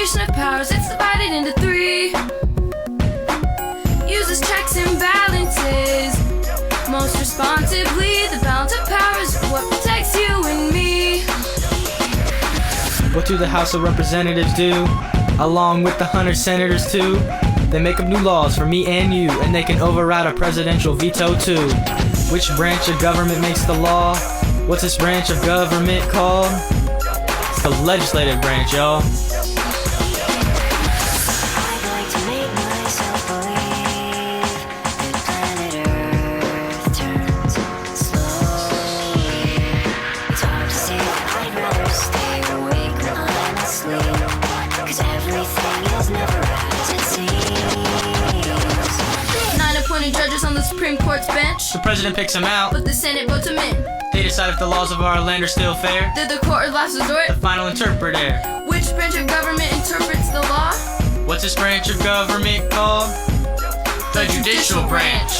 separation of powers, it's divided into three. Uses checks and balances. Most responsibly, the balance of power is what protects you and me. What do the House of Representatives do? Along with the 100 senators too? They make up new laws for me and you, and they can override a presidential veto too. Which branch of government makes the law? What's this branch of government called? It's the legislative branch, y'all. Judges on the Supreme Court's bench. The president picks them out, but the Senate votes them in. They decide if the laws of our land are still fair. They're the court of last resort, the final interpreter. Which branch of government interprets the law? What's this branch of government called? The judicial branch.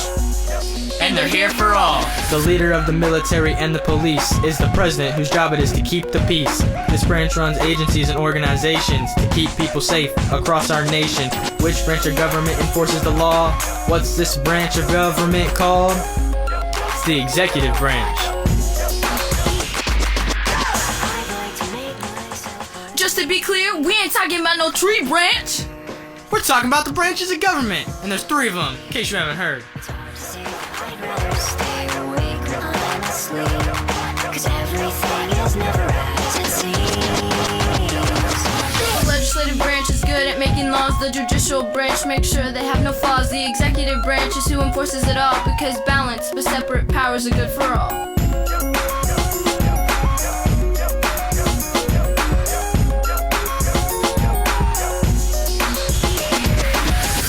And they're here for all. The leader of the military and the police is the president, whose job it is to keep the peace. This branch runs agencies and organizations to keep people safe across our nation. Which branch of government enforces the law? What's this branch of government called? It's the executive branch. Just to be clear, we ain't talking about no tree branch. We're talking about the branches of government, and there's 3 of them, in case you haven't heard. The legislative branch is good at making laws. The judicial branch makes sure they have no flaws. The executive branch is who enforces it all, because balanced but separate powers are good for all.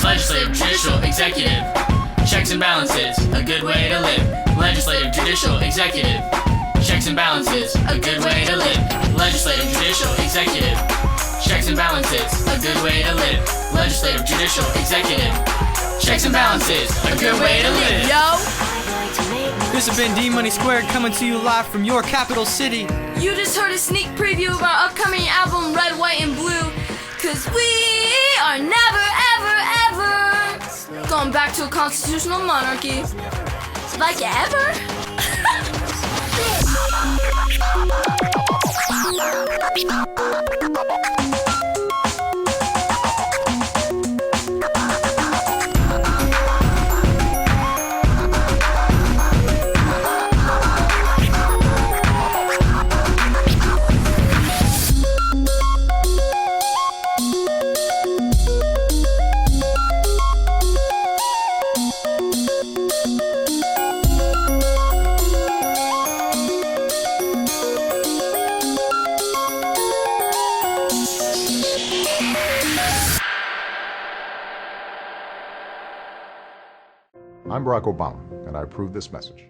Legislative, judicial, executive. Checks and balances, a good way to live. Legislative, judicial, executive. Checks and balances, a good way to live. Legislative, judicial, executive. Checks and balances, a good way to live. Legislative, judicial, executive. Checks and balances, a good way to live. Yo! This has been D Money Squared, coming to you live from your capital city. You just heard a sneak preview of our upcoming album, Red, White, and Blue. Cause we are never, ever, ever going back to a constitutional monarchy. Like ever? I'm Barack Obama, and I approve this message.